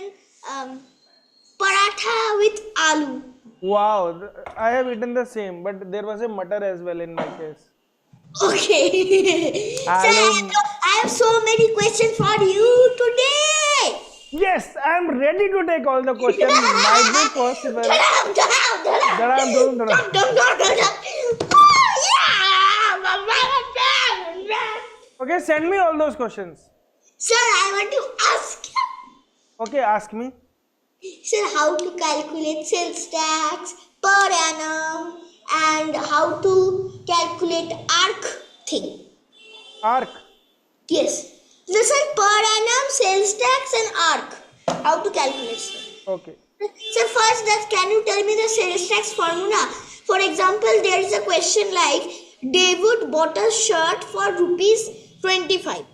eaten paratha with aloo. Wow, I have eaten the same, but there was a mutton as well in my case. Okay. So Aloo. I have so many questions for you today. Yes, I am ready to take all the questions. Might be possible. Dum, dum, dum, That I am doing. dum, dum, dum, dum, dum. Oh, yeah. Okay, send me all those questions. Sir, I want to ask Okay, ask me. sir how to calculate sales tax per annum and how to calculate ARC thing. Arc. Yes. Listen, per annum, sales tax and ARC. How to calculate, sir? Okay. So first, can you tell me the sales tax formula? For example, there is a question like David bought a shirt for rupees 25,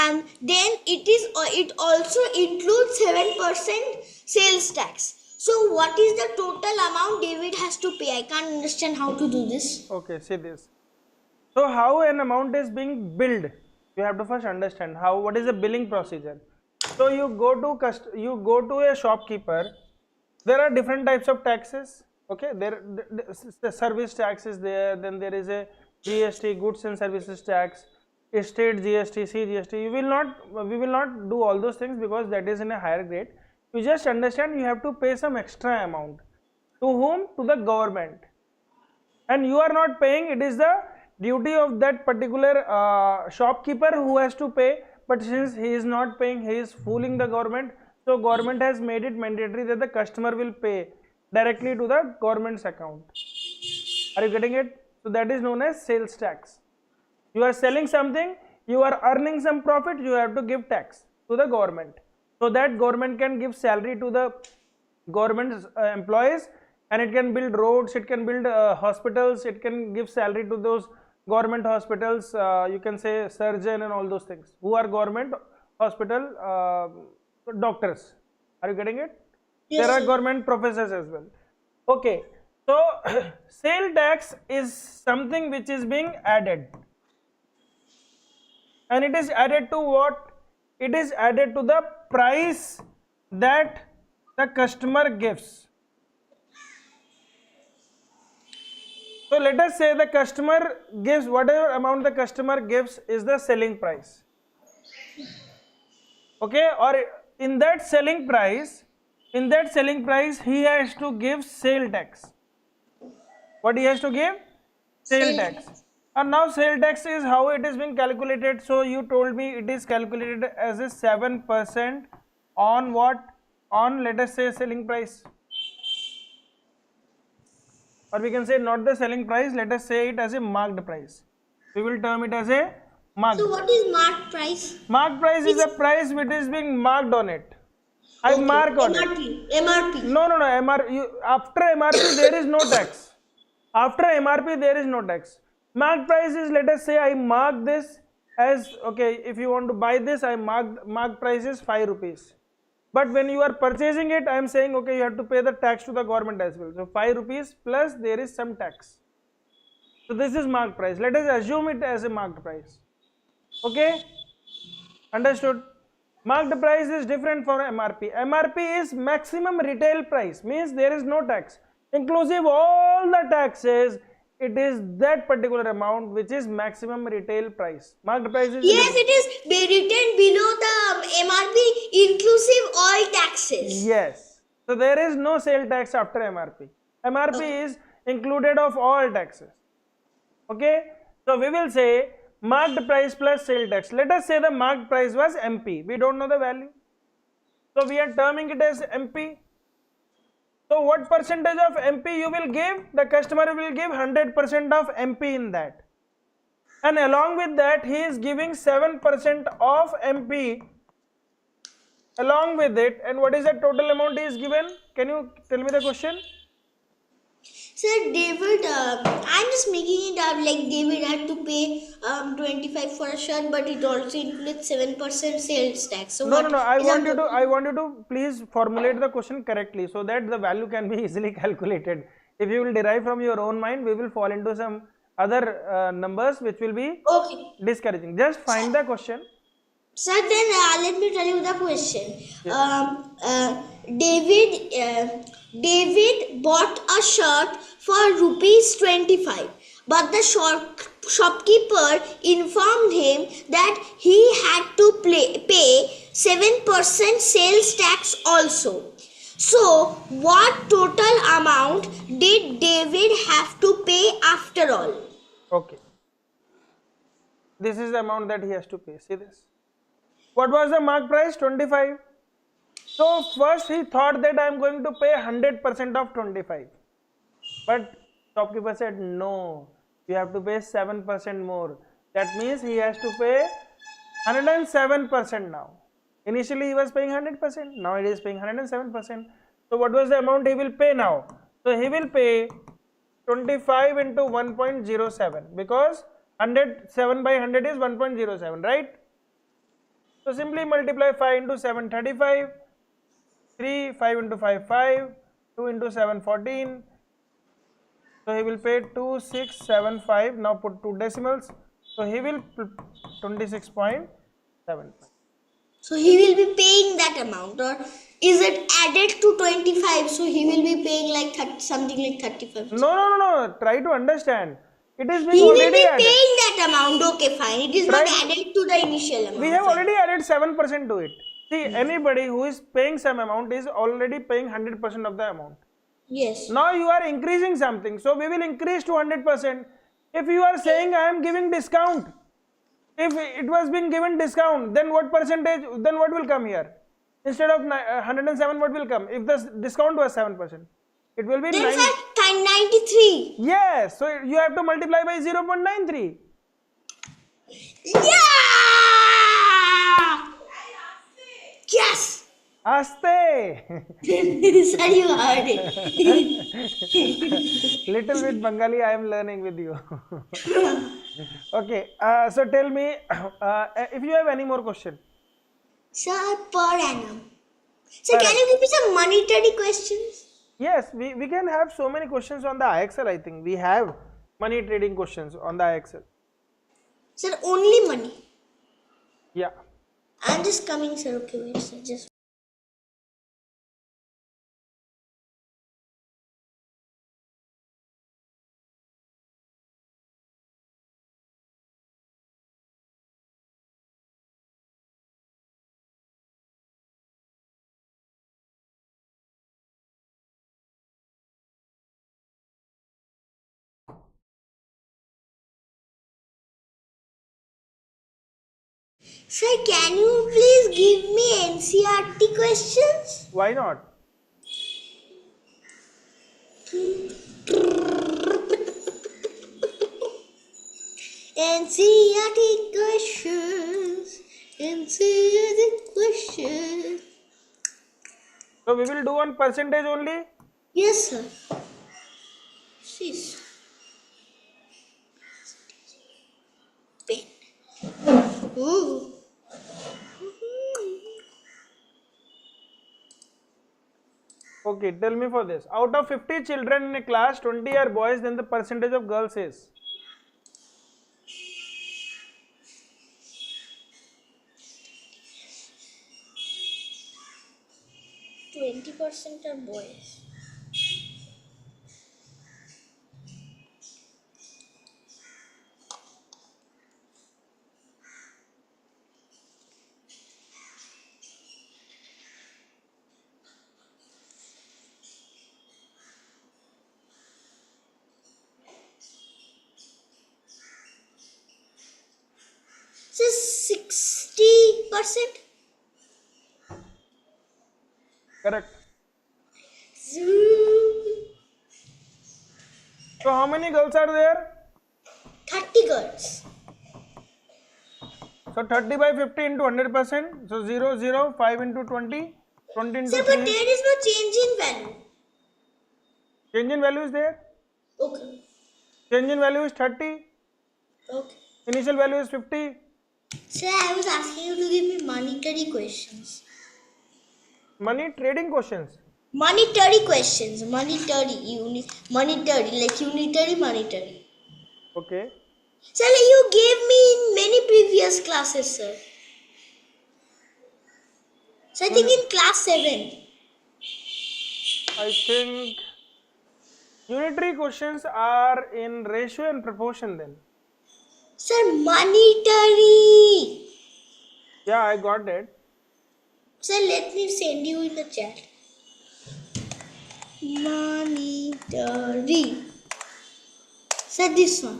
and then it also includes 7% sales tax. So what is the total amount David has to pay? I can't understand how to do this. Okay, see this. So how an amount is being billed? You have to first understand what is the billing procedure. So you go to a shopkeeper. There are different types of taxes. Okay, the service tax is there. Then there is a GST, goods and services tax, state GST, CGST. We will not do all those things because that is in a higher grade. You just understand you have to pay some extra amount. To whom? To the government. And you are not paying. It is the duty of that particular shopkeeper who has to pay. But since he is not paying, he is fooling the government. So government has made it mandatory that the customer will pay directly to the government's account. Are you getting it? So that is known as sales tax. You are selling something, you are earning some profit, you have to give tax to the government. So that government can give salary to the government employees, and it can build roads, it can build hospitals, it can give salary to those government hospitals, you can say surgeon and all those things who are government hospital doctors. Are you getting it? Yes, There are sir. government professors as well. Okay, so sale tax is something which is being added, and it is added to what? It is added to the price that the customer gives. So let us say the customer gives whatever amount the customer gives is the selling price. Okay, or in that selling price he has to give sale tax. What he has to give? Sale tax. And now sale tax is how it is being calculated. So you told me it is calculated as a 7% on what? On, let us say, selling price. Or we can say not the selling price, let us say it as a marked price. We will term it as a marked. So what is marked price? Marked price is a price which is being marked on it. I Okay. mark on it. MRP. MRP. No, after MRP there is no tax. After MRP there is no tax. Marked price is, let us say I mark this as, okay, if you want to buy this, I marked price is 5 rupees. But when you are purchasing it, I am saying, okay, you have to pay the tax to the government as well. So 5 rupees plus there is some tax. So this is marked price. Let us assume it as a marked price. Okay? Understood? Marked price is different from MRP. MRP is maximum retail price, means there is no tax. Inclusive all the taxes, it is that particular amount which is maximum retail price. Marked price is Yes, it is written below the MRP inclusive all taxes. yes. So there is no sale tax after MRP. MRP is included of all taxes. Okay. So we will say marked price plus sale tax. Let us say the marked price was MP. We don't know the value. So we are terming it as MP. So what percentage of MP you will give? The customer will give 100% of MP in that. And along with that, he is giving 7% of MP along with it. And what is the total amount he is given? Can you tell me the question? Sir, David, I'm just making it up like David had to pay 25 for a shirt, but it also includes 7% sales tax. So No, what no, no. I is want the- you to please formulate the question correctly so that the value can be easily calculated. If you will derive from your own mind, we will fall into some other numbers which will be Okay. discouraging. Just find the question. Sir, then let me tell you the question. Yes. David bought a shirt for rupees 25, but the shopkeeper informed him that he had to pay 7% sales tax also. So, what total amount did David have to pay after all? Okay. This is the amount that he has to pay. See this. What was the mark price? 25. So first he thought that I am going to pay 100% of 25. But shopkeeper said no, you have to pay 7% more. That means he has to pay 107% now. Initially he was paying 100%, now he is paying 107%. So what was the amount he will pay now? So he will pay 25 into 1.07 because 107 by 100 is 1.07, right? So simply multiply 5 into 7, 35, 3, 5 into 5, 5, 2 into 7, 14. So he will pay 2675. Now put 2 decimals. So he will 26.75. So he will be paying that amount, or is it added to 25? So he will be paying like 30, something like 35. No. Try to understand. It is being He will already be added. paying that amount. Okay, fine. It is not added to the initial amount. We have fine. already added 7% to it. See, anybody who is paying some amount is already paying 100% of the amount. Yes. Now you are increasing something, so we will increase to 100%. If you are saying I am giving discount, if it was being given discount, then what percentage, then what will come here? Instead of 107, what will come? If the discount was 7%, it will be Then 9. 93. Yes, so you have to multiply by 0.93. Yeah! Yes! Aste! Sir, you heard it. Little bit Bengali I am learning with you. Okay, so tell me if you have any more question. Sir, per annum. Sir, can you give me some monetary questions? Yes, we can have so many questions on the IXL. I think we have money trading questions on the IXL. Sir, only money. Yeah. I'm just coming, sir. Okay, wait, sir. Just. Sir, can you please give me NCRT questions? Why not? NCRT questions. NCRT questions. So we will do on percentage only. Yes, sir. Sheesh. Pen. Ooh. Okay, tell me for this. Out of 50 children in a class, 20 are boys, then the percentage of girls is? 20% are boys. So 60%. Correct. So So how many girls are there? 30 girls. So 30 by 50 into 100%. So 0, 0, 5 into 20, 20 into Sir, 3. but there is no change in value. Change in value is there. Okay. Change in value is 30. Okay. Initial value is 50. Sir, I was asking you to give me monetary questions. Money trading questions. Monetary questions. Monetary, like unitary, monetary. Okay. Sir, you gave me in many previous classes, sir. So I think in class 7. I think unitary questions are in ratio and proportion then. Sir, monetary. Yeah, I got it. Sir, let me send you in the chat. Monetary. Sir, this one.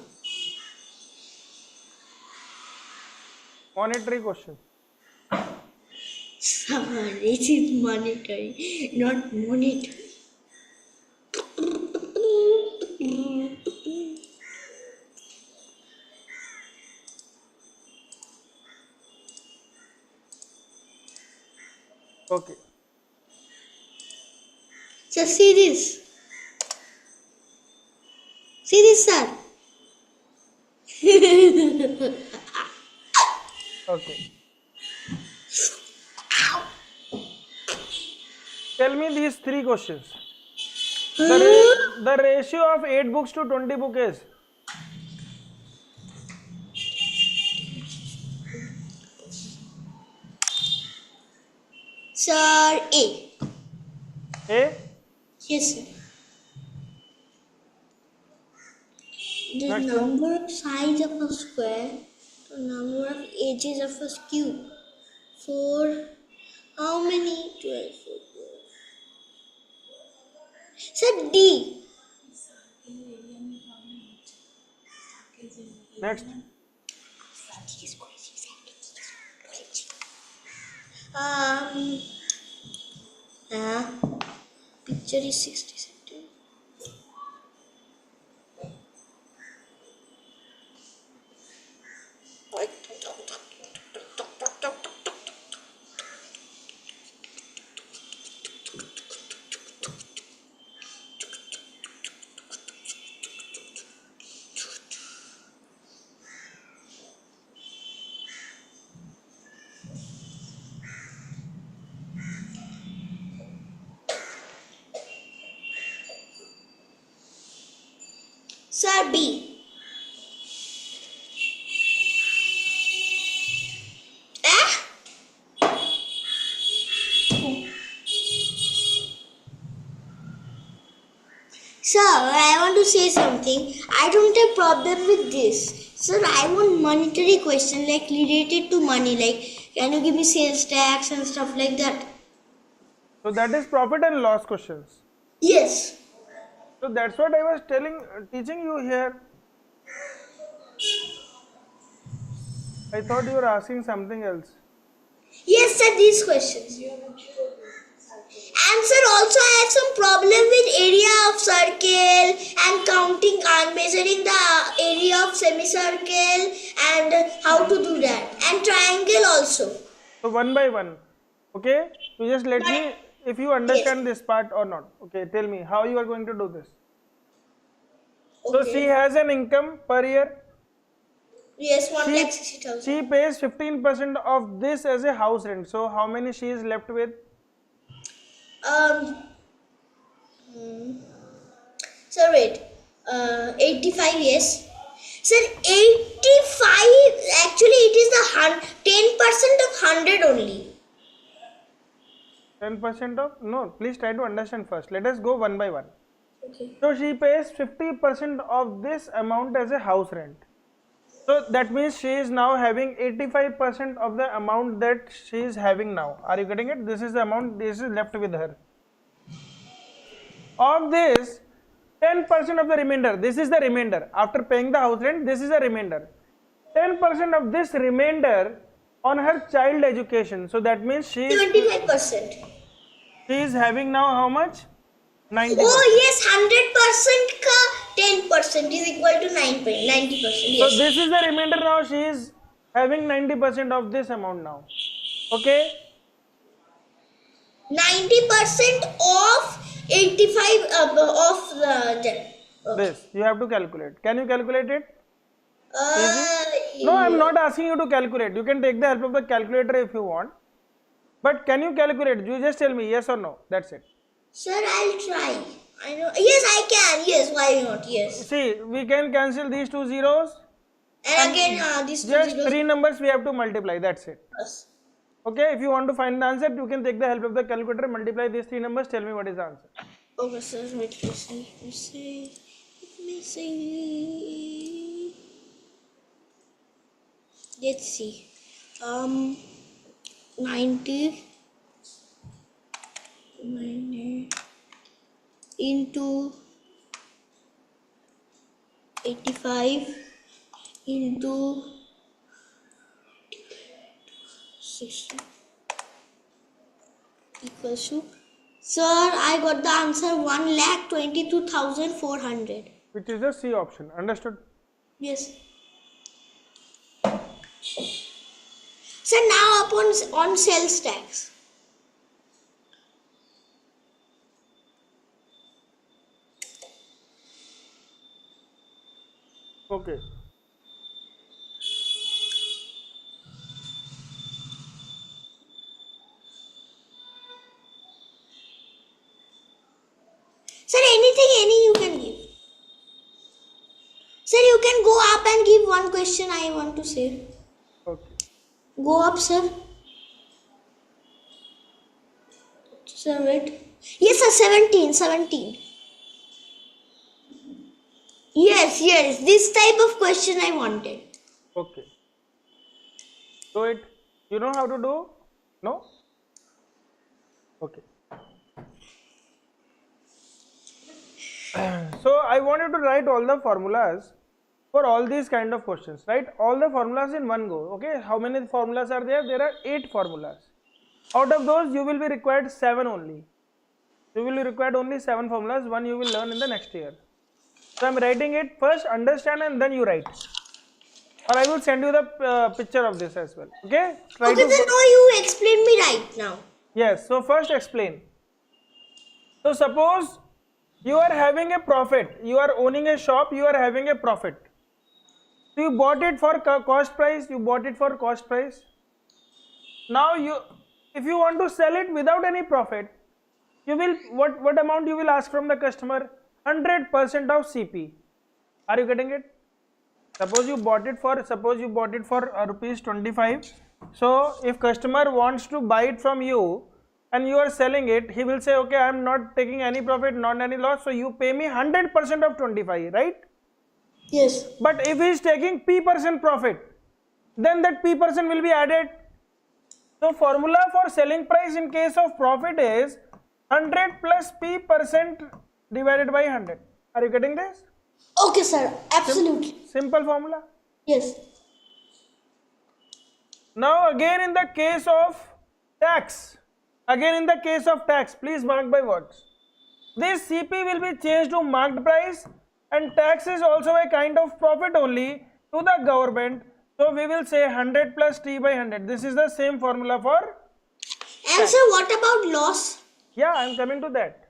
Monetary question. Sir, it is monetary, not monetary. Okay. Sir, see this. See this, sir. Okay. Tell me these three questions. The ratio of 8 books to 20 book is? Sir, A. A. Yes, sir. The Next one. number of sides of a square, the number of edges of a cube. 4. How many? 12. Sir, D. Next. Um, picture is 60 centimeters. Sir, B. Ah? Sir, I want to say something. I don't have problem with this. Sir, I want monetary question like related to money. Like, can you give me sales tax and stuff like that? So that is profit and loss questions. Yes. So that's what I was teaching you here. I thought you were asking something else. Yes, sir, these questions. And sir, also I have some problem with area of circle and counting and measuring the area of semicircle and how to do that. And triangle also. So one by one. Okay. You just let me if you understand this part or not. Okay. Tell me how you are going to do this. So Okay. she has an income per year. Yes, 1,60,000. She pays 15% of this as a house rent. So how many she is left with? Sir, wait. 85, yes. Sir, 85, actually it is the 10% of 100 only. 10% of? No, please try to understand first. Let us go one by one. Okay. So she pays 50% of this amount as a house rent. So that means she is now having 85% of the amount that she is having now. Are you getting it? This is the amount, this is left with her. Of this, 10% of the remainder, this is the remainder. After paying the house rent, this is the remainder. 10% of this remainder on her child education. So that means she 75%. is having now how much? 90%. Oh yes, 100% ka 10% is equal to 90%. Yes. So this is the remainder now. She is having 90% of this amount now. Okay. 90% of 85 of the. This you have to calculate. Can you calculate it? Uh, No, I am not asking you to calculate. You can take the help of the calculator if you want. But can you calculate? You just tell me yes or no. That's it. Sir, I'll try. I know. Yes, I can. Yes, why not? Yes. See, we can cancel these two zeros. And again, this two Just zeros. three numbers we have to multiply. That's it. Plus. Okay, if you want to find the answer, you can take the help of the calculator, multiply these three numbers, tell me what is the answer. Okay, sir. Wait, let me see. Let's see. 90 into 85 into 60 equals to. Sir, I got the answer 1,22,400. Which is the C option. Understood? Yes. So now on sales tax. Okay. Sir, any you can give. Sir, you can go up and give one question I want to say. Okay. Go up, sir. Sir, wait. Yes, sir, 17. Yes, this type of question I wanted. Okay. Do it. You know how to do? No? Okay. So I want you to write all the formulas for all these kind of questions. Write all the formulas in one go. Okay. How many formulas are there? There are 8 formulas. Out of those, you will be required 7 only. You will be required only 7 formulas. One you will learn in the next year. So I am writing it first, understand, and then you write. Or I will send you the picture of this as well. Okay? Try Okay, then no, you explain me right now. Yes. So first explain. So suppose you are having a profit. You are owning a shop. You are having a profit. So you bought it for cost price. You bought it for cost price. Now if you want to sell it without any profit, you will what amount you will ask from the customer? 100% of CP. Are you getting it? Suppose you bought it for rupees 25. So if customer wants to buy it from you and you are selling it, he will say, okay, I am not taking any profit, not any loss. So you pay me 100% of 25, right? Yes. But if he is taking P% profit, then that P% will be added. So formula for selling price in case of profit is 100 plus P% divided by 100. Are you getting this? Okay, sir. Absolutely. Simple formula. Yes. Now again in the case of tax, please mark by words. This CP will be changed to marked price, and tax is also a kind of profit only to the government. So we will say 100 plus T by 100. This is the same formula for. And sir, what about loss? Yeah, I am coming to that.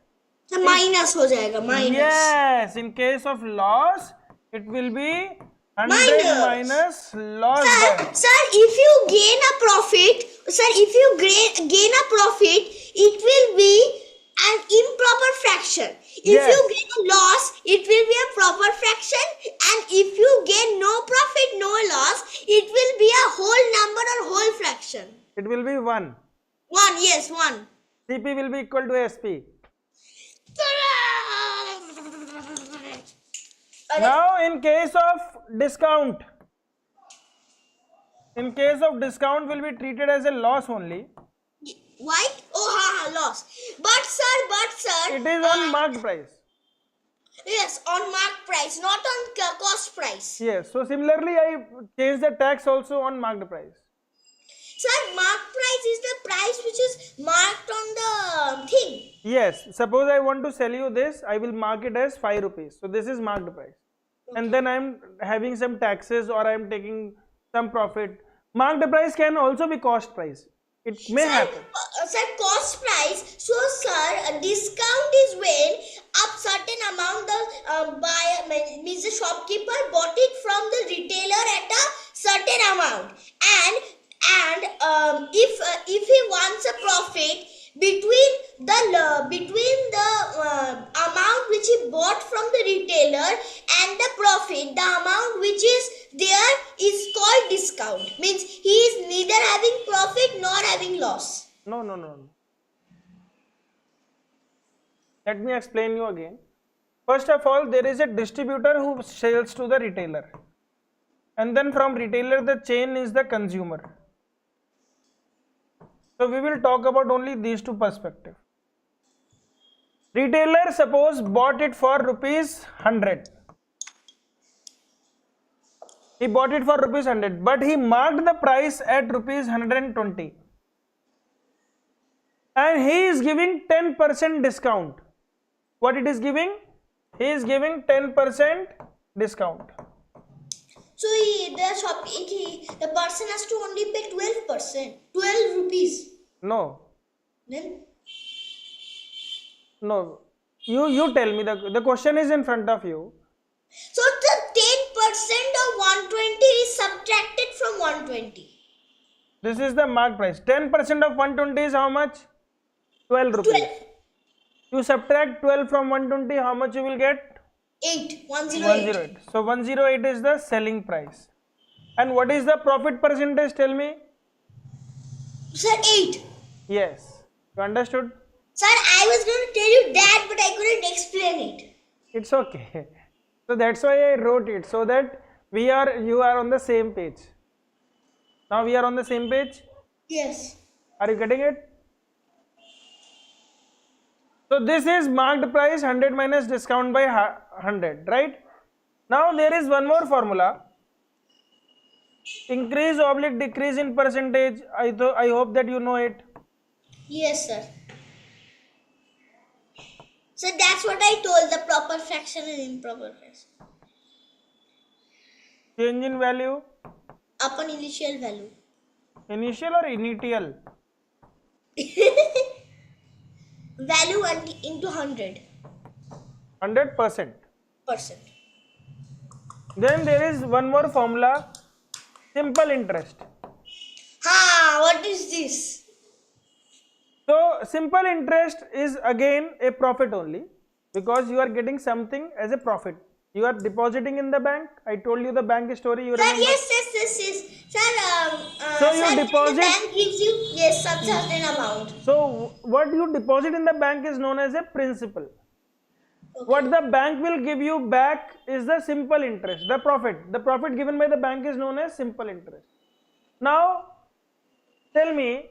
The minus हो जाएगा, minus. Yes, in case of loss, it will be 100 minus loss. Sir, if you gain a profit, it will be an improper fraction. If you gain a loss, it will be a proper fraction. And if you gain no profit, no loss, it will be a whole number or whole fraction. It will be 1. 1, yes, 1. CP will be equal to SP. Now in case of discount will be treated as a loss only. Why? Oh, loss. But sir. It is on marked price. Yes, on marked price, not on cost price. Yes. So similarly, I change the tax also on marked price. Sir, marked price is the price which is marked on the thing. Yes. Suppose I want to sell you this, I will mark it as 5 rupees. So this is marked price. Okay. And then I am having some taxes or I am taking some profit. Marked price can also be cost price. It may happen. Sir, cost price. So, sir, a discount is when up certain amount the buyer means the shopkeeper bought it from the retailer at a certain amount, and if he wants a profit between the amount which he bought from the retailer and the profit, the amount which is there is called discount. Means he is neither having profit nor having loss. No, no, no, no. Let me explain you again. First of all, there is a distributor who sells to the retailer. And then from retailer, the chain is the consumer. So we will talk about only these two perspectives. Retailer, suppose, bought it for rupees 100. He bought it for rupees 100, but he marked the price at rupees 120. And he is giving 10% discount. What it is giving? He is giving 10% discount. So the person has to only pay 12%, 12 rupees. No, Then no. You tell me, the question is in front of you. so the 10% of 120 is subtracted from 120. This is the mark price. 10% of 120 is how much? 12 rupees. 12. You subtract 12 from 120, how much you will get? 8. 108. 108. So 108 is the selling price. And what is the profit percentage? Tell me. Sir, 8. Yes. You understood? Sir, I was going to tell you that, but I couldn't explain it. It's okay. So that's why I wrote it, so that you are on the same page. Now we are on the same page. Yes. Are you getting it? So this is marked price 100 minus discount by 100, right? Now there is one more formula. Increase oblique decrease in percentage. I hope that you know it. Yes, sir. So that's what I told, the proper fraction and improper fraction. Change in value. Upon initial value. Initial or initial? Value into 100. 100%. Percent. Then there is one more formula. Simple interest. What is this? So simple interest is again a profit only, because you are getting something as a profit. You are depositing in the bank. I told you the bank story. You Sir, remember? yes. Sir, So you sir, deposit- the bank gives you some certain amount. So what you deposit in the bank is known as a principal. Okay. What the bank will give you back is the simple interest, the profit. The profit given by the bank is known as simple interest. Now tell me,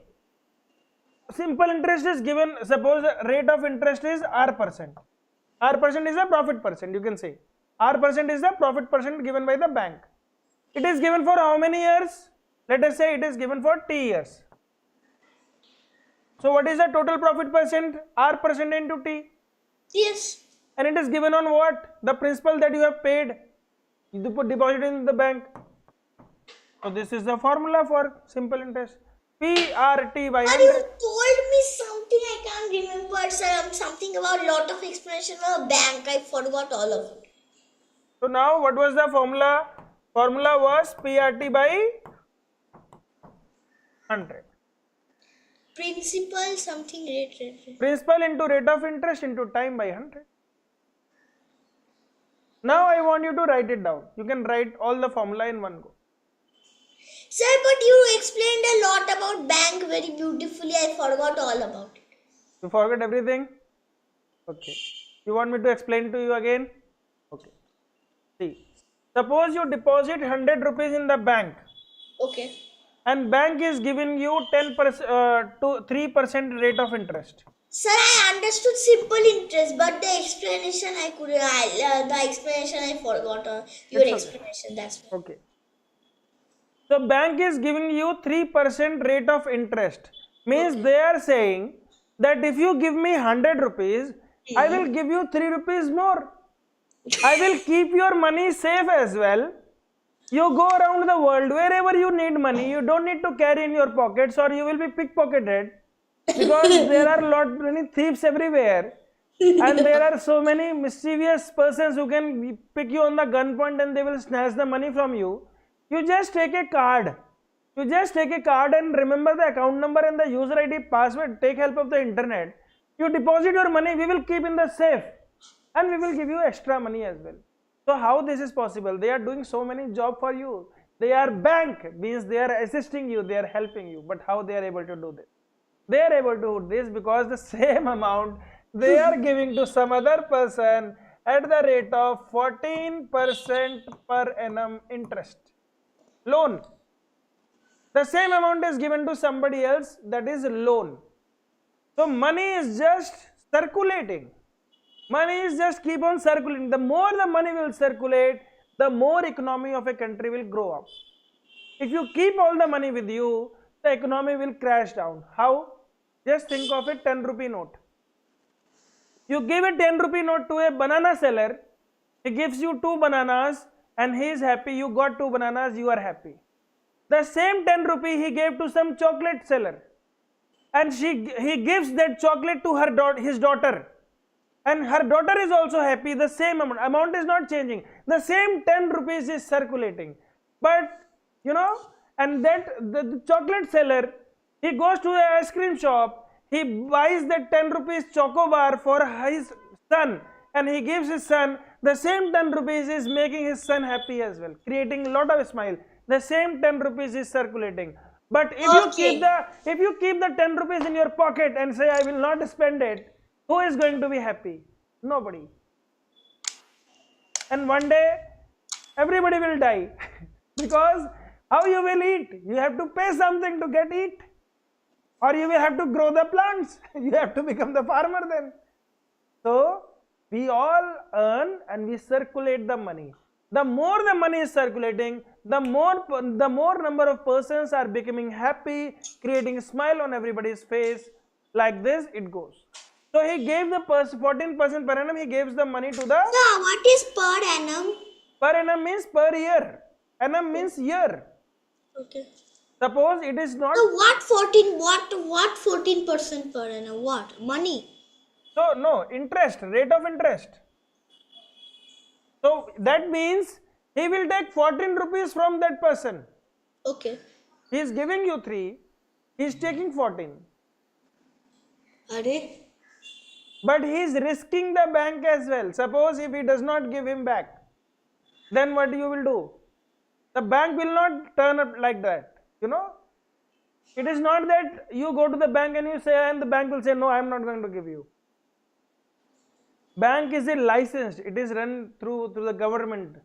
simple interest is given, suppose the rate of interest is R%. R% is the profit percent, you can say. R% is the profit percent given by the bank. It is given for how many years? Let us say it is given for T years. So what is the total profit percent? R% into T. Yes. And it is given on what? The principal that you have paid. You put deposit in the bank. So this is the formula for simple interest. PRT by But you 100. told me something I can't remember, sir. Something about lot of explanation about bank. I forgot all of it. So now what was the formula? Formula was PRT by 100. Principal something rate. Principal into rate of interest into time by 100. Now I want you to write it down. You can write all the formula in one go. Sir, but you explained a lot about bank very beautifully. I forgot all about it. You forget everything? Okay. You want me to explain to you again? Okay. See, suppose you deposit 100 rupees in the bank. Okay. And bank is giving you 10% to 3% rate of interest. Sir, I understood simple interest, but the explanation I couldn't. The explanation I forgot. Your It's okay. explanation. That's why. Okay. So bank is giving you 3% rate of interest. Means they are saying that if you give me 100 rupees, I will give you 3 rupees more. I will keep your money safe as well. You go around the world, wherever you need money, you don't need to carry in your pockets or you will be pickpocketed, because there are many thieves everywhere, and there are so many mischievous persons who can pick you on the gunpoint and they will snatch the money from you. You just take a card. You just take a card and remember the account number and the user ID, password. Take help of the internet. You deposit your money. We will keep in the safe, and we will give you extra money as well. So how this is possible? They are doing so many job for you. They are bank, means they are assisting you, they are helping you. But how they are able to do this? They are able to do this because the same amount they are giving to some other person at the rate of 14% per annum interest. Loan. The same amount is given to somebody else, that is loan. So money is just circulating. Money is just keep on circulating. The more the money will circulate, the more economy of a country will grow up. If you keep all the money with you, the economy will crash down. How? Just think of a 10 rupee note. You give a 10 rupee note to a banana seller, he gives you 2 bananas and he is happy, you got 2 bananas, you are happy. The same 10 rupee he gave to some chocolate seller and he gives that chocolate to his daughter. And her daughter is also happy, the same amount is not changing. The same 10 rupees is circulating. But, and that the chocolate seller, he goes to the ice cream shop, he buys that 10 rupees choco bar for his son and he gives his son, the same 10 rupees is making his son happy as well, creating a lot of smile. The same 10 rupees is circulating. But if you keep the 10 rupees in your pocket and say, I will not spend it, who is going to be happy? Nobody. And one day, everybody will die. Because how you will eat? You have to pay something to get eat. Or you will have to grow the plants. You have to become the farmer then. So, we all earn and we circulate the money. The more the money is circulating, the more number of persons are becoming happy, creating a smile on everybody's face. Like this, it goes. So he gave the 14% per annum, he gives the money to the... Sir, what is per annum? Per annum means per year. Annum means year. Okay. Suppose it is not... So what 14% per annum? What? Money? So no, interest, rate of interest. So that means he will take 14 rupees from that person. Okay. He is giving you 3, he is taking 14. Are But he is risking the bank as well. Suppose if he does not give him back, then what you will do? The bank will not turn up like that. It is not that you go to the bank and you say, and the bank will say, no, I am not going to give you. Bank is a licensed, it is run through the government.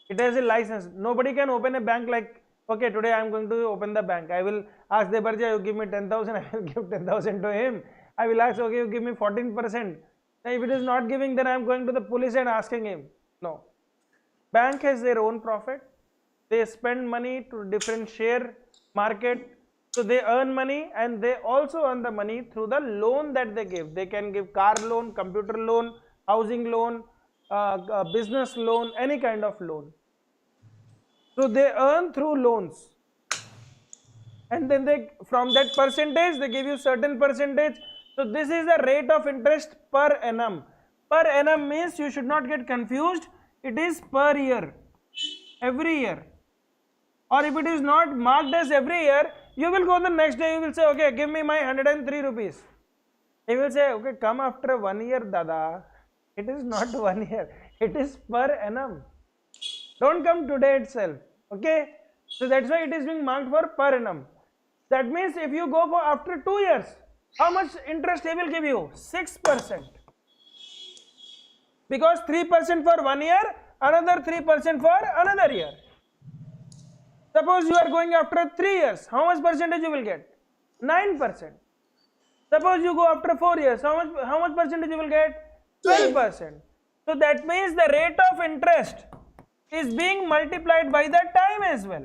It has a license. Nobody can open a bank like, okay, today I am going to open the bank. I will ask Debarja, you give me 10,000, I will give 10,000 to him. I will ask, okay, you give me 14%. Now, if it is not giving, then I am going to the police and asking him. No. Bank has their own profit. They spend money to different share market. So they earn money and they also earn the money through the loan that they give. They can give car loan, computer loan, housing loan, business loan, any kind of loan. So they earn through loans. And then from that percentage, they give you certain percentage. So this is the rate of interest per annum. Per annum means you should not get confused. It is per year, every year. Or if it is not marked as every year, you will go the next day, you will say, okay, give me my 103 rupees. He will say, okay, come after 1 year, Dada. It is not 1 year. It is per annum. Don't come today itself. Okay. So that's why it is being marked for per annum. That means if you go for after 2 years, how much interest he will give you? 6%. Because 3% for 1 year, another 3% for another year. Suppose you are going after 3 years, how much percentage you will get? 9%. Suppose you go after 4 years, how much percentage you will get? 12%. So that means the rate of interest is being multiplied by the time as well.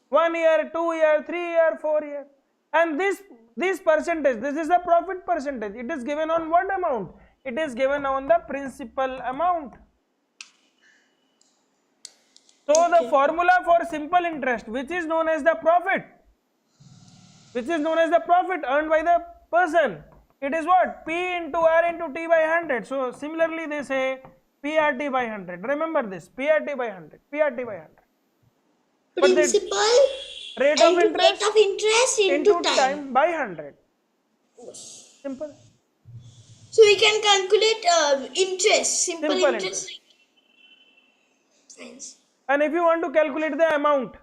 1 year, 2 year, 3 year, 4 year. And this percentage, this is the profit percentage. It is given on what amount? It is given on the principal amount. So the formula for simple interest, which is known as the profit, earned by the person, it is what? P into R into T by 100. So similarly they say PRT by 100. Remember this, PRT by 100, PRT by 100. Principal rate of interest into time by 100. Simple. So we can calculate interest, simple interest. Science. And if you want to calculate the amount,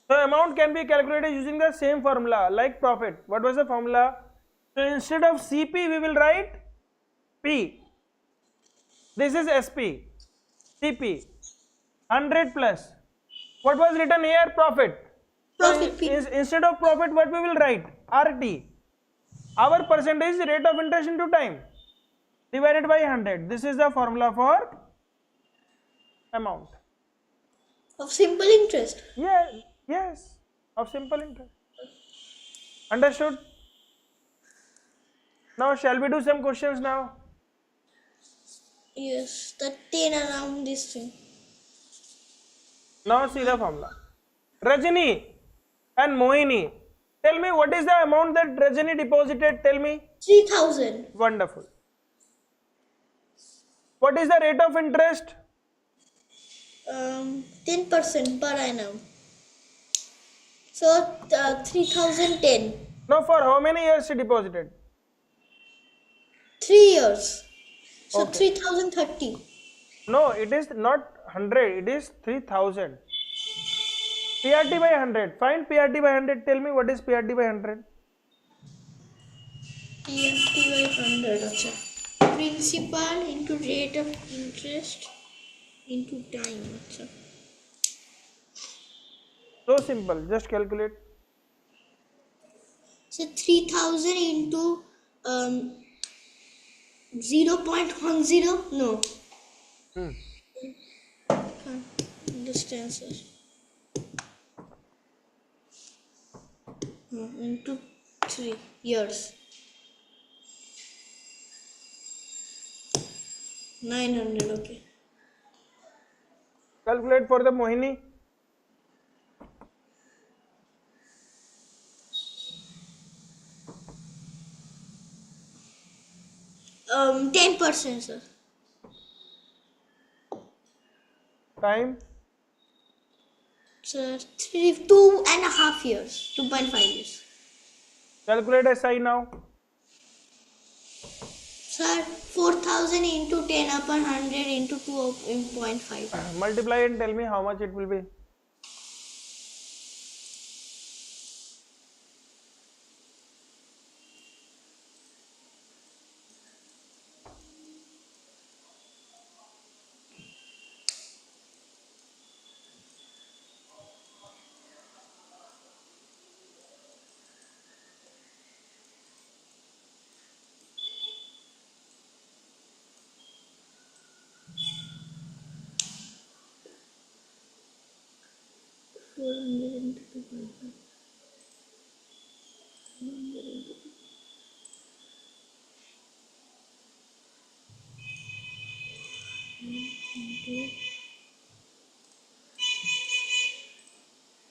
the amount can be calculated using the same formula like profit. What was the formula? So instead of CP, we will write P. This is SP. CP. 100 plus. What was written here? Profit. Profit P. Instead of profit, what we will write? RT. Our percentage rate of interest into time divided by 100. This is the formula for amount. Of simple interest. Yes, of simple interest. Understood? Now shall we do some questions now? Yes, the 10 around this thing. Now see the formula. Rajani and Mohini. Tell me what is the amount that Rajani deposited? Tell me. 3,000. Wonderful. What is the rate of interest? 10% per annum. So 3,010. Now for how many years she deposited? 3 years. So Okay. 3,030. No, it is not 100, it is 3000. PRT by 100. Find PRT by 100. Tell me what is PRT by 100. TFT by 100. Acha. Principal into rate of interest into time. Acha. So simple. Just calculate. So 3,000 into 0.10? No. Can't understand, sir. Into 3 years. 900, okay. Calculate for the Mohini. Um, 10%, sir. Time. Sir, 2.5 years. 2.5 years. Calculate SI now. Sir, 4,000 into 10 upon 100 into 2.5. Multiply and tell me how much it will be.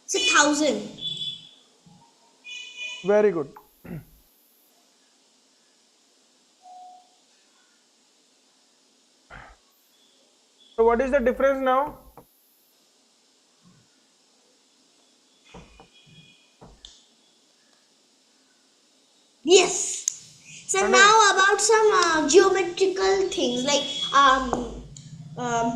It's 1,000. Very good. So what is the difference now? Yes. So now about some geometrical things like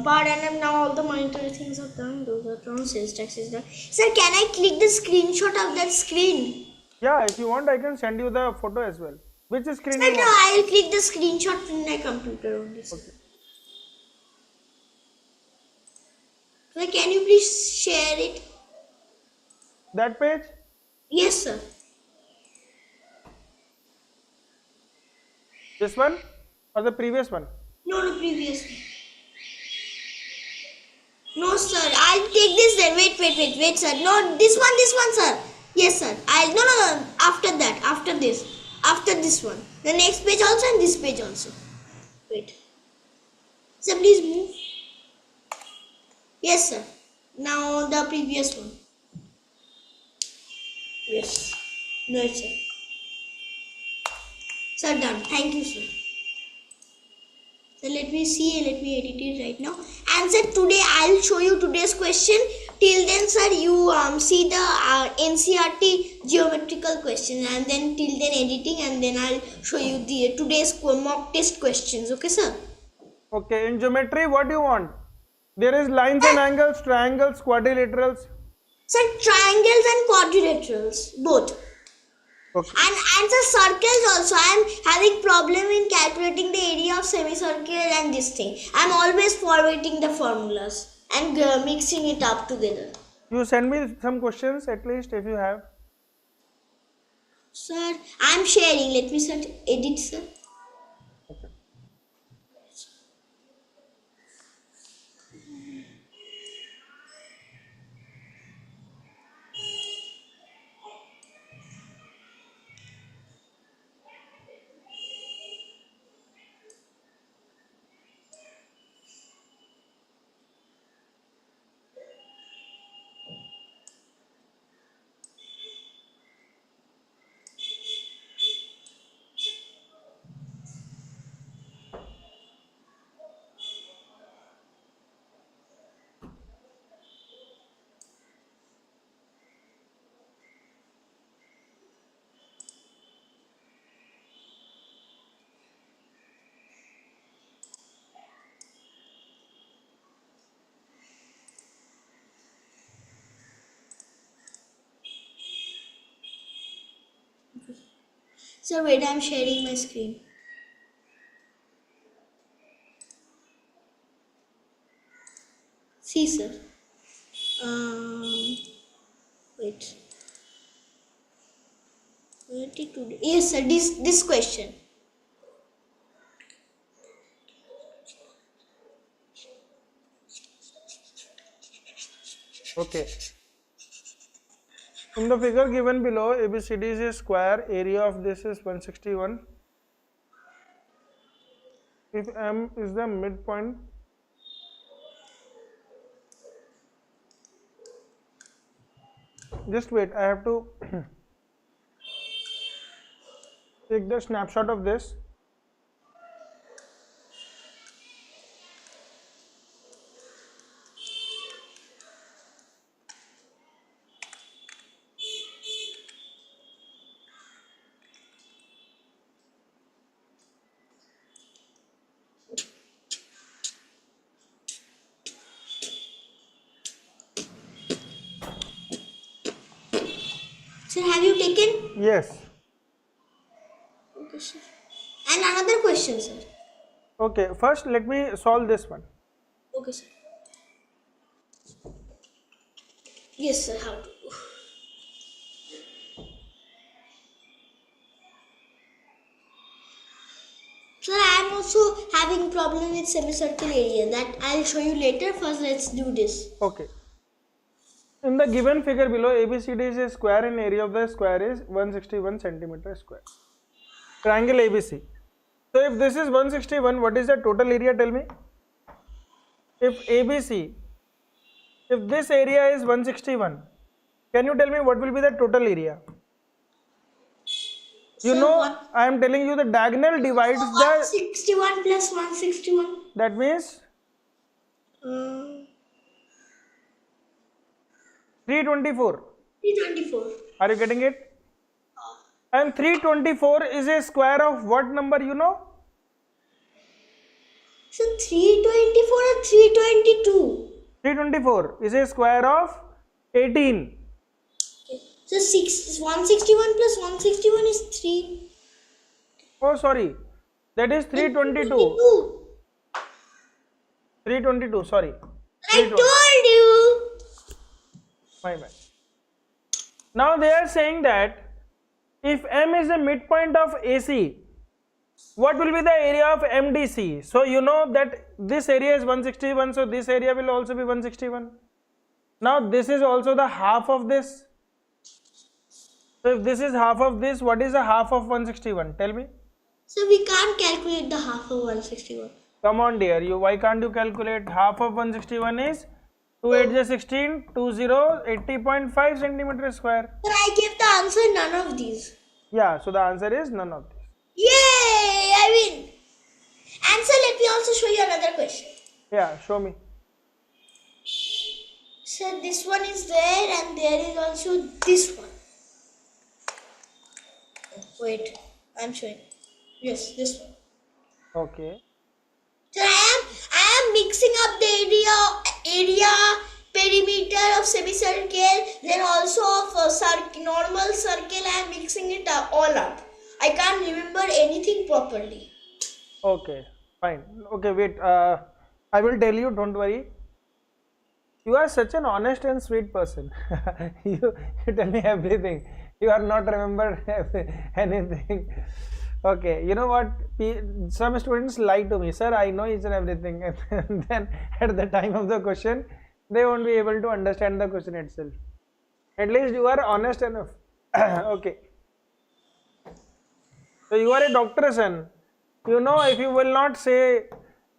per annum. Now all the monetary things are done. Those are done. Sales tax is done. Sir, can I click the screenshot of that screen? Yeah, if you want, I can send you the photo as well. Which screen Sir, you no, want? I'll click the screenshot in my computer only. Sir. Okay. Sir, can you please share it? That page? Yes, sir. This one or the previous one? No, previous. No, sir. I'll take this then. Wait, sir. No, this one, sir. Yes, sir. No. After that. After this one. The next page also and this page also. Wait. Sir, please move. Yes, sir. Now the previous one. Yes. No, sir. Sir, done. Thank you, sir. So let me edit it right now. And sir, today I'll show you today's question. Till then, sir, you see the NCRT geometrical question, and then till then editing, and then I'll show you the today's mock test questions. Okay, sir? Okay, in geometry, what do you want? There is lines and angles, triangles, quadrilaterals. Sir, triangles and quadrilaterals, both. Okay. And the circles also. I am having problem in calculating the area of semicircle and this thing. I am always forgetting the formulas and mixing it up together. You send me some questions at least if you have. Sir, I am sharing. Let me start edit, sir. Okay. Sir, wait, I am sharing my screen. See, sir. Wait. 22. Yes, sir. This question. Okay. In the figure given below, ABCD is a square, area of this is 161. If M is the midpoint, just wait, I have to take the snapshot of this. Sir, have you taken? Yes. Okay, sir. And another question, sir. Okay, first let me solve this one. Okay, sir. Yes, sir. How to do? Sir, I am also having problem with semicircle area. That I'll show you later. First, let's do this. Okay. In the given figure below, ABCD is a square and area of the square is 161 centimeter square. Triangle ABC. So if this is 161, what is the total area? Tell me. If ABC, if this area is 161, can you tell me what will be the total area? You Sir, know, what? I am telling you the diagonal divides So the, 161 plus 161. that means 324. 324. Are you getting it? And 324 is a square of what number, you know? So 324 or 322? 324 is a square of 18. So 161 plus 161 is 3. Oh, sorry. That is 322. 322, sorry. I told you. My bad. Now they are saying that if M is the midpoint of AC, what will be the area of MDC? So you know that this area is 161, so this area will also be 161. Now this is also the half of this. So if this is half of this, what is the half of 161? Tell me. So we can't calculate the half of 161. Come on dear, why can't you calculate? Half of 161 is 2 8 is 16, 80.5 centimeter square. But I gave the answer none of these. Yeah, so the answer is none of this. Yay! I win. And so let me also show you another question. Yeah, show me. So this one is there and there is also this one. Wait, I'm showing. Yes, this one. Okay. So I am I'm mixing up the area, perimeter of semicircle, then also of normal circle. I'm mixing it all up. I can't remember anything properly. Okay, fine. Okay, wait. I will tell you. Don't worry. You are such an honest and sweet person. you tell me everything. You are not remember anything. Okay, you know what? Some students lie to me, sir. I know each and everything, and then at the time of the question, they won't be able to understand the question itself. At least you are honest enough. Okay. So you are a doctor, son. You know, if you will not say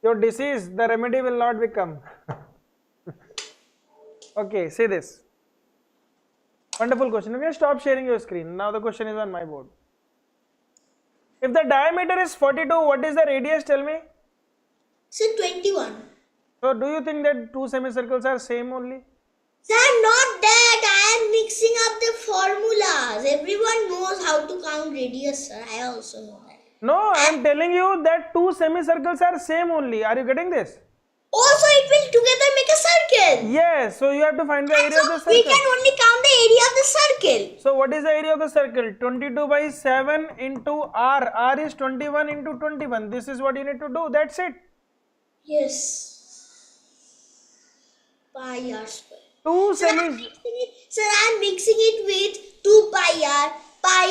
your disease, the remedy will not become. Okay, see this. Wonderful question. Okay, stop sharing your screen. Now the question is on my board. If the diameter is 42, what is the radius? Tell me. So 21. So do you think that two semicircles are same only? Sir, not that. I am mixing up the formulas. Everyone knows how to count radius, sir. I also know that. No, I am telling you that two semicircles are same only. Are you getting this? Also, it will together make a circle. Yes, so you have to find the area of the circle. We can only count the area of the circle. So what is the area of the circle? 22 by 7 into r. R is 21 into 21. This is what you need to do. That's it. Yes. Pi r square. Two Sir, I'm mixing it with 2 pi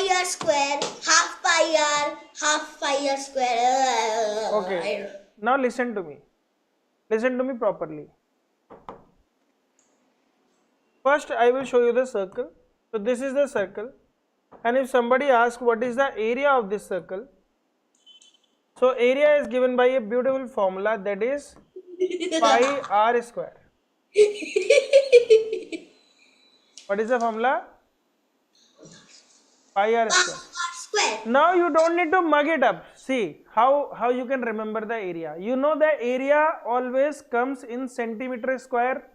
r square, half pi r square. Okay. Now listen to me. Listen to me properly. First, I will show you the circle. So this is the circle. And if somebody asks what is the area of this circle, so area is given by a beautiful formula, that is pi r square. What is the formula? Pi r square. Now you don't need to mug it up. See how you can remember the area. You know the area always comes in centimeter square.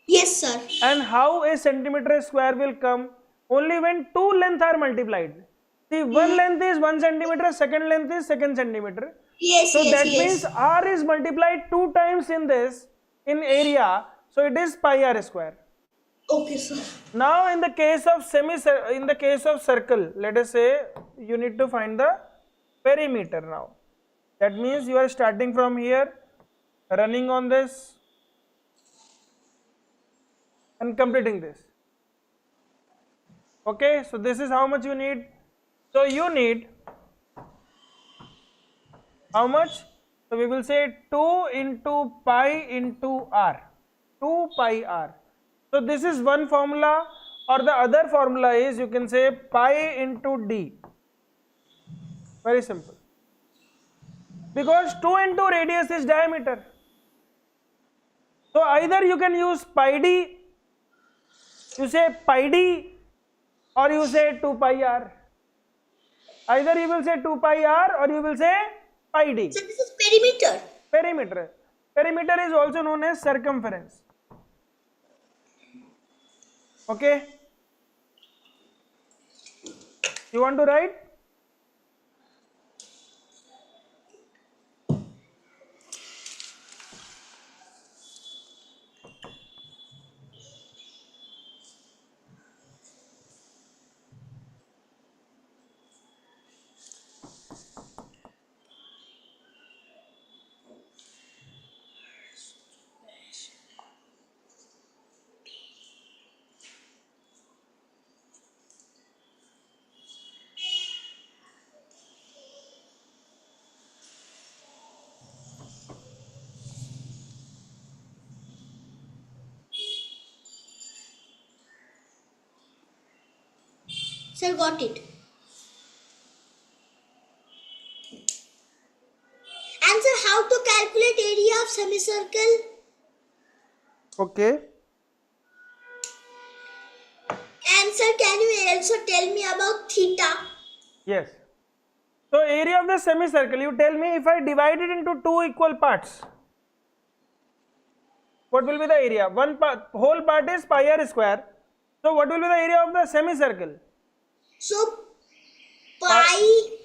Yes, sir. And how a centimeter square will come? Only when two lengths are multiplied. See, one length is 1 centimeter, second length is 2 centimeter. Yes, so yes, that yes. means r is multiplied 2 times in this, in area. So it is pi r square. Okay, sir. Now in the case of circle, let us say you need to find the perimeter now. That means you are starting from here, running on this and completing this. Okay, so this is how much you need. So you need how much? So we will say 2 into pi into r. 2 pi r. So this is one formula, or the other formula is, you can say pi into d. Very simple. Because 2 into radius is diameter. So either you can use pi d, you say pi d, or you say 2 pi r. Either you will say 2 pi r or you will say pi d. So this is perimeter. Perimeter. Perimeter is also known as circumference. Okay. You want to write? Sir, got it. And sir, how to calculate area of semicircle? Okay. And sir, can you also tell me about theta? Yes. So area of the semicircle, you tell me, if I divide it into two equal parts, what will be the area? One part, whole part is pi r square. So what will be the area of the semicircle? So pi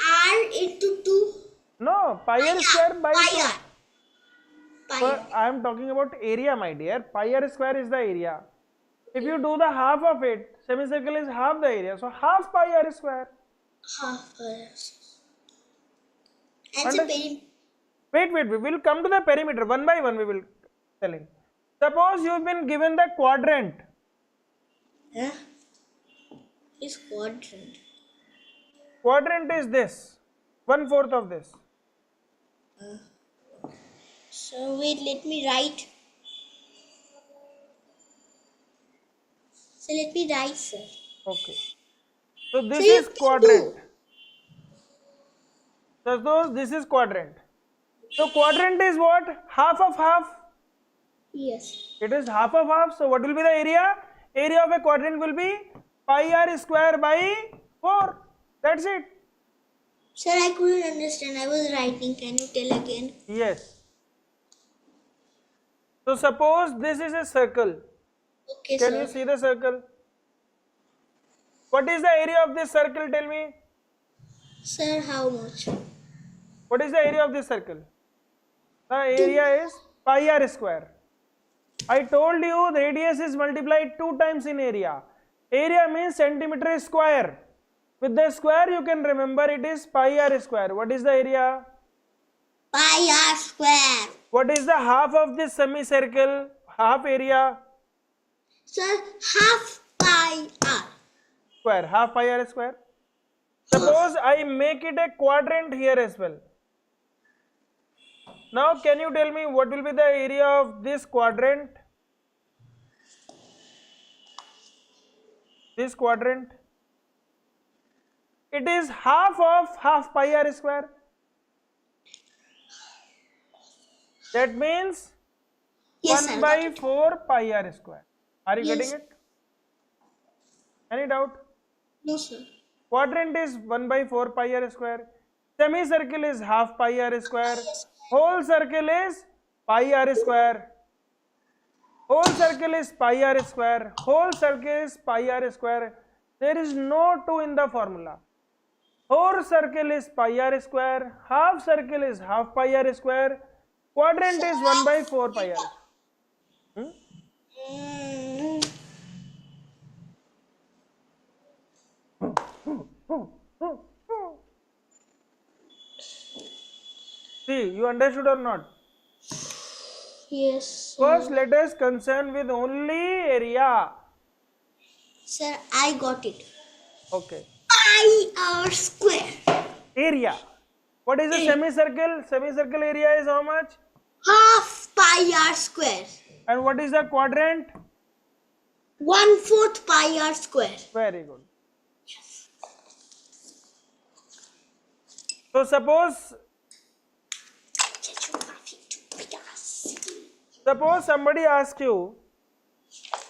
r into 2. No, pi r square by 2. pi r. I am talking about area, my dear. Pi r square is the area. If you do the half of it, semicircle is half the area. So half pi r square. Half pi r. And Under- the perimeter. Wait, we will come to the perimeter. One by one we will telling. Suppose you've been given the quadrant. Huh? Is quadrant. Quadrant is this. 1/4 of this. So wait, let me write. So let me write, sir. Okay. So this So you is can quadrant. do. Suppose this is quadrant. So quadrant is what? Half of half. Yes. It is half of half. So what will be the area? Area of a quadrant will be pi r square by 4. That's it. Sir, I couldn't understand. I was writing. Can you tell again? Yes. So suppose this is a circle. Okay, Can sir. you see the circle? What is the area of this circle? Tell me. Sir, how much? What is the area of this circle? The area is pi r square. I told you radius is multiplied 2 times in area. Area means centimeter square. With the square you can remember it is pi r square. What is the area? Pi r square. What is the half of this semicircle? Half area? Sir, half pi r. Square. Half pi r square. Suppose I make it a quadrant here as well. Now can you tell me what will be the area of this quadrant? This quadrant? It is half of half pi r square. That means Yes, 1 sir. by got it. 4 pi r square. Are you Yes. getting it? Any doubt? No, sir. Quadrant is 1 by 4 pi r square. Semicircle is half pi r square. Whole circle is pi r square. Whole circle is pi r square. Whole circle is pi r square. There is no 2 in the formula. Whole circle is pi r square. Half circle is half pi r square. Quadrant is 1 by 4 pi r. Hmm? Mm, See, you understood or not? yes. First, let us concern with only area. Sir, I got it. Okay. Pi r square. Area. What is a semicircle? Semicircle area is how much? Half pi r square. And what is the quadrant? 1/4 pi r square. Very good. So suppose somebody asks you,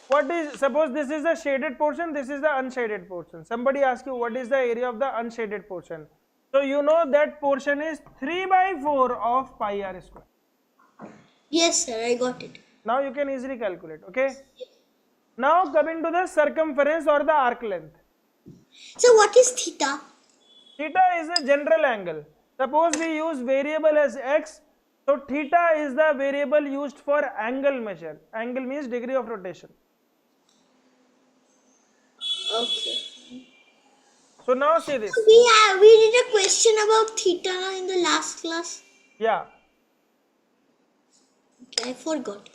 what is, suppose this is the shaded portion, this is the unshaded portion. Somebody asks you what is the area of the unshaded portion. So you know that portion is 3 by 4 of pi r square. Yes, sir, I got it. Now you can easily calculate, okay? Now coming to the circumference or the arc length. So what is theta? Theta is a general angle. Suppose we use variable as x, so theta is the variable used for angle measure. Angle means degree of rotation. Okay. So now see this. We did a question about theta in the last class. Yeah. Okay, I forgot.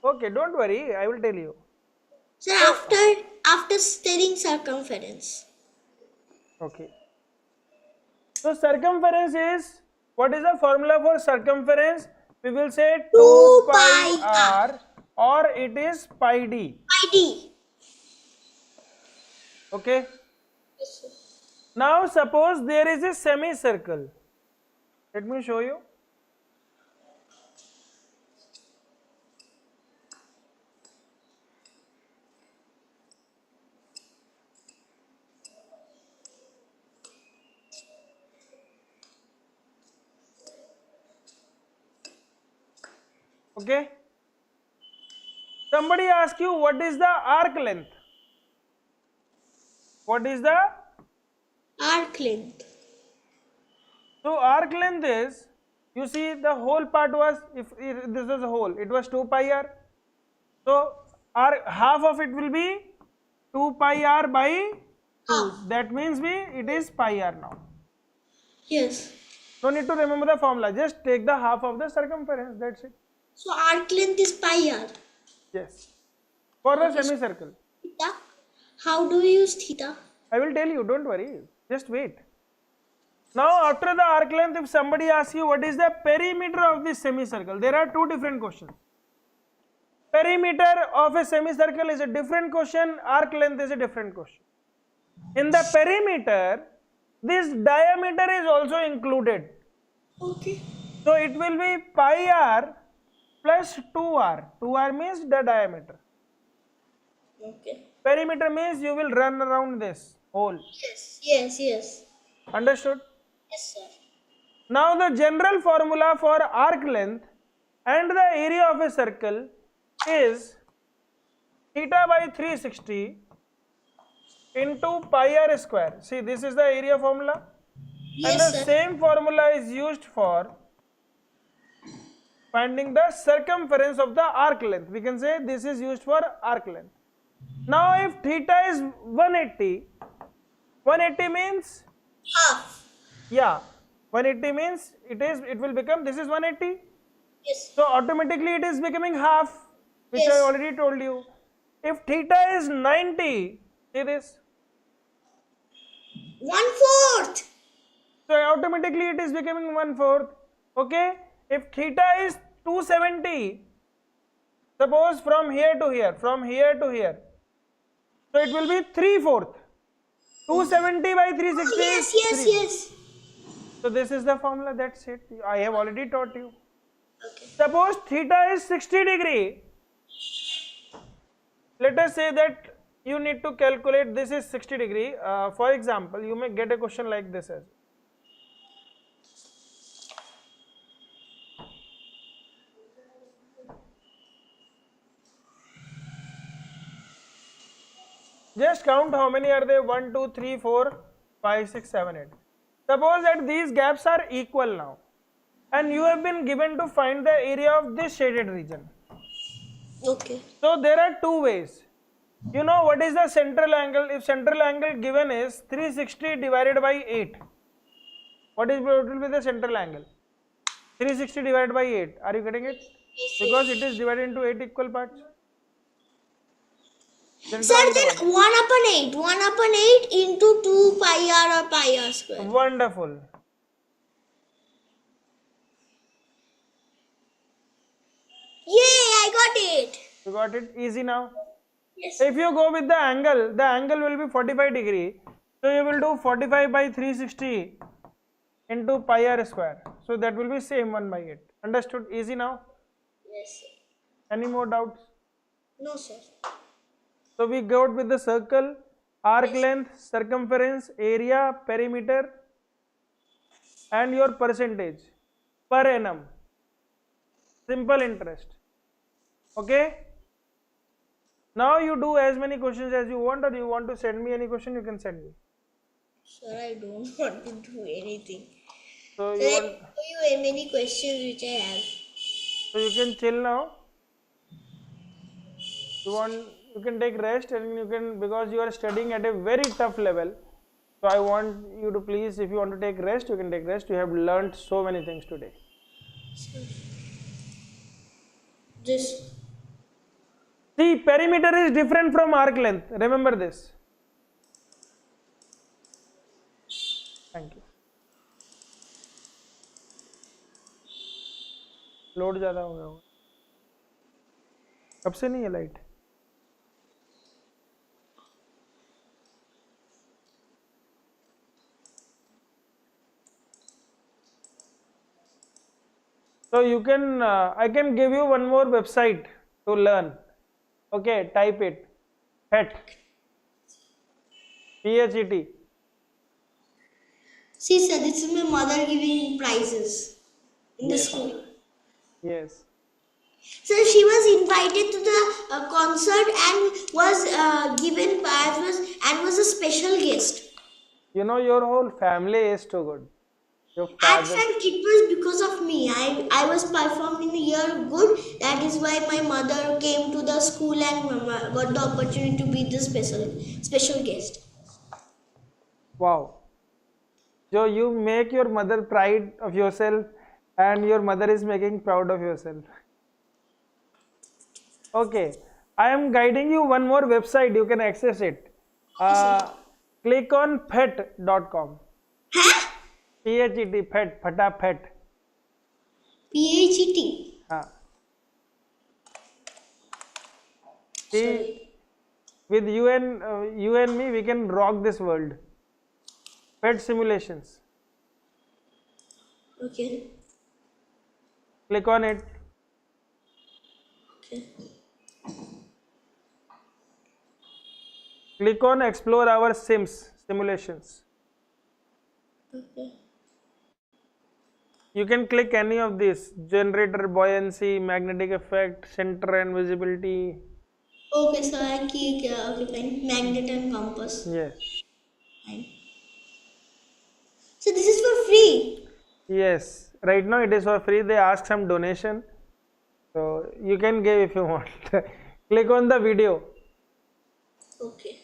Okay, don't worry, I will tell you. Sir, after studying circumference. Okay. So circumference is, what is the formula for circumference? We will say 2 pi r or it is pi d. Pi d. Okay. Yes, sir. Now suppose there is a semicircle. Let me show you. Okay. Somebody asks you what is the arc length? What is the? Arc length. So arc length is You see, the whole part was, if this was a whole, it was 2 pi r. So r, half of it will be 2 pi r by 2. Half. That means it is pi r now. Yes. No need to remember the formula. Just take the half of the circumference. That's it. So arc length is pi r. Yes. For the semicircle. Theta. How do we use theta? I will tell you. Don't worry. Just wait. Now, after the arc length, if somebody asks you what is the perimeter of this semicircle, there are two different questions. Perimeter of a semicircle is a different question. Arc length is a different question. In the perimeter, this diameter is also included. Okay. So it will be pi r plus 2r. 2r means the diameter. Okay. Perimeter means you will run around this hole. Yes. Yes. Yes. Understood? Yes, sir. Now the general formula for arc length and the area of a circle is theta by 360 into pi r square. See, this is the area formula. Yes, And the sir. same formula is used for finding the circumference of the arc length. We can say this is used for arc length. Now if theta is 180, 180 means, Half. yeah, 180 means it will become, this is 180. Yes. So automatically it is becoming half, which Yes. I already told you. If theta is 90, see this. 1/4. So automatically it is becoming 1/4. Okay. If theta is 270, suppose from here to here, so it will be 3/4. 270 by 360 Yes. is Yes. 3. Yes. So this is the formula. That's it. I have already taught you. Okay. Suppose theta is 60 degree. Let us say that you need to calculate this is 60 degree. For example, you may get a question like this as. Just count how many are there. 1, 2, 3, 4, 5, 6, 7, 8. Suppose that these gaps are equal now. And you have been given to find the area of this shaded region. Okay. So there are two ways. You know what is the central angle? If central angle given is 360 divided by 8. What will be the central angle? 360 divided by 8. Are you getting it? Because it is divided into 8 equal parts. Central Sir, angle then what? 1/8. 1/8 into 2 pi r or pi r square. Wonderful. Yay! I got it. You got it? Easy now. Yes. If you go with the angle will be 45 degree. So you will do 45 by 360 into pi r square. So that will be same 1 by 8. Understood? Easy now? Yes, sir. Any more doubts? No, sir. So we got with the circle, arc length, circumference, area, perimeter and your percentage per annum. Simple interest. Okay? Now you do as many questions as you want, or you want to send me any question, you can send me. Sir, I don't want to do anything. So Sir, you I want, show you many questions which I have. so you can chill now. You can take rest, and you can, because you are studying at a very tough level. So I want you to please, if you want to take rest, you can take rest. You have learnt so many things today. This. See, perimeter is different from arc length. Remember this. Thank you. Load ज़्यादा हो गया होगा. कब से नहीं है light? So you can, I can give you one more website to learn. Okay, type it. PHET. PHET. See, sir, this is my mother giving prizes in the school. Yes. So she was invited to the concert and was given prizes and was a special guest. You know, your whole family is too good. Your father. Actually, it was because of me. I was performed in a year good. That is why my mother came to the school and got the opportunity to be the special guest. Wow. So you make your mother pride of yourself, and your mother is making proud of yourself. Okay. I am guiding you one more website. You can access it. Okay, sir. Click on pet.com. Huh? PHET, pet, phata pet. PHET. हाँ. See, Sorry. with you and me, we can rock this world. Pet simulations. Okay. Click on it. Okay. Click on explore our simulations. Okay. You can click any of these: generator, buoyancy, magnetic effect, center and visibility. Okay, so I keep okay, fine. Magnet and compass. Yes. Fine. So this is for free. Yes. Right now it is for free. They ask some donation. So you can give if you want. Click on the video. Okay.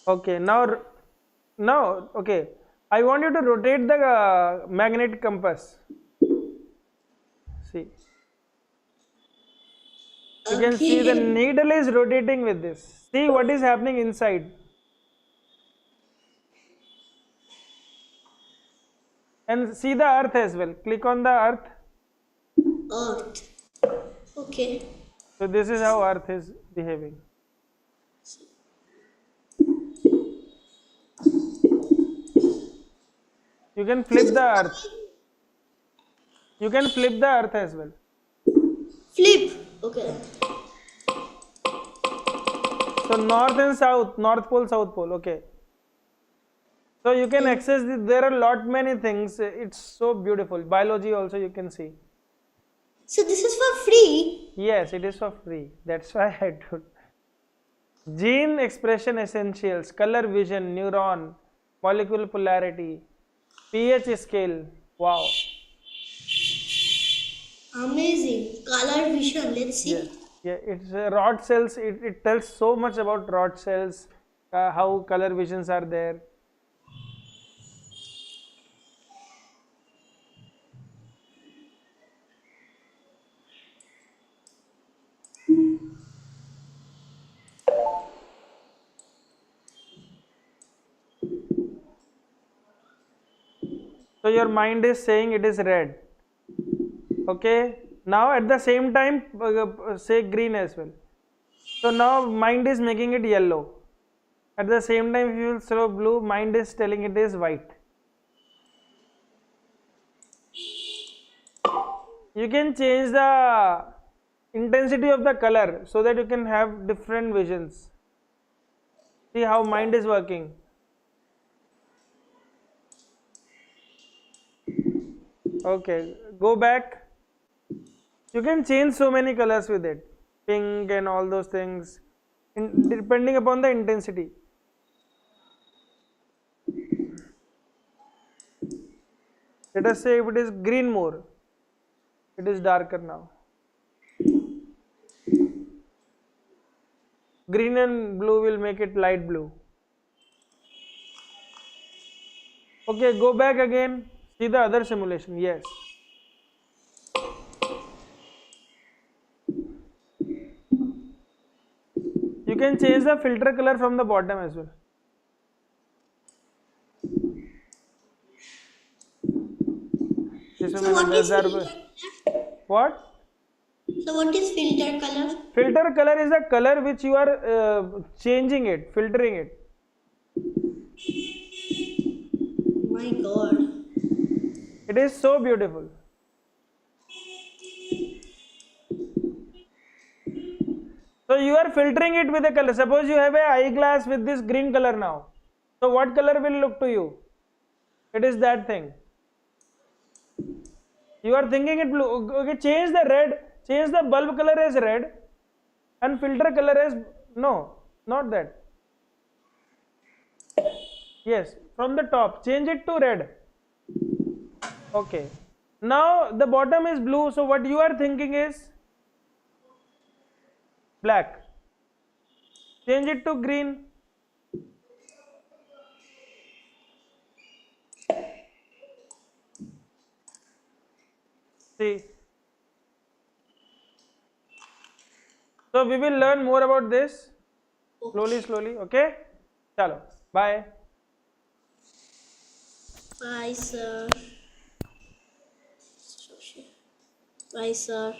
Okay. Now, okay. I want you to rotate the magnet compass. See. You can see the Okay. needle is rotating with this. See what is happening inside. And see the earth as well. Click on the earth. Earth. Okay. So this is how earth is behaving. You can flip the earth. You can flip the earth as well. Flip. Okay. So north and south, north pole, south pole. Okay. So you can access there are lot many things. It's so beautiful. Biology also you can see. So this is for free. Yes, it is for free. That's why I told. Gene expression essentials, color vision, neuron, molecule polarity, pH scale. Wow. Amazing. Color vision. Let's Yes. see. Yeah, it's rod cells. It tells so much about rod cells, how color visions are there. So your mind is saying it is red. Okay. Now at the same time, say green as well. So now mind is making it yellow. At the same time, if you will throw blue, mind is telling it is white. You can change the intensity of the color so that you can have different visions. See how mind is working. Okay, go back. You can change so many colors with it, pink and all those things, depending upon the intensity. Let us say if it is green more, it is darker now. Green and blue will make it light blue. Okay, go back again, see the other simulation. Yes. You can change the filter color from the bottom as well. So what is filter color? What? So what is filter color? Filter color is the color which you are changing it, filtering it. My God. It is so beautiful. So you are filtering it with a color. Suppose you have an eyeglass with this green color now. So what color will look to you? It is that thing. You are thinking it blue. Okay, change the red. Change the bulb color as red and filter color as no, not that. Yes, from the top, change it to red. Okay. Now the bottom is blue, so what you are thinking is black. Change it to green. See. So we will learn more about this slowly, slowly. Okay? Chalo. Bye. Bye, sir. Bye, sir.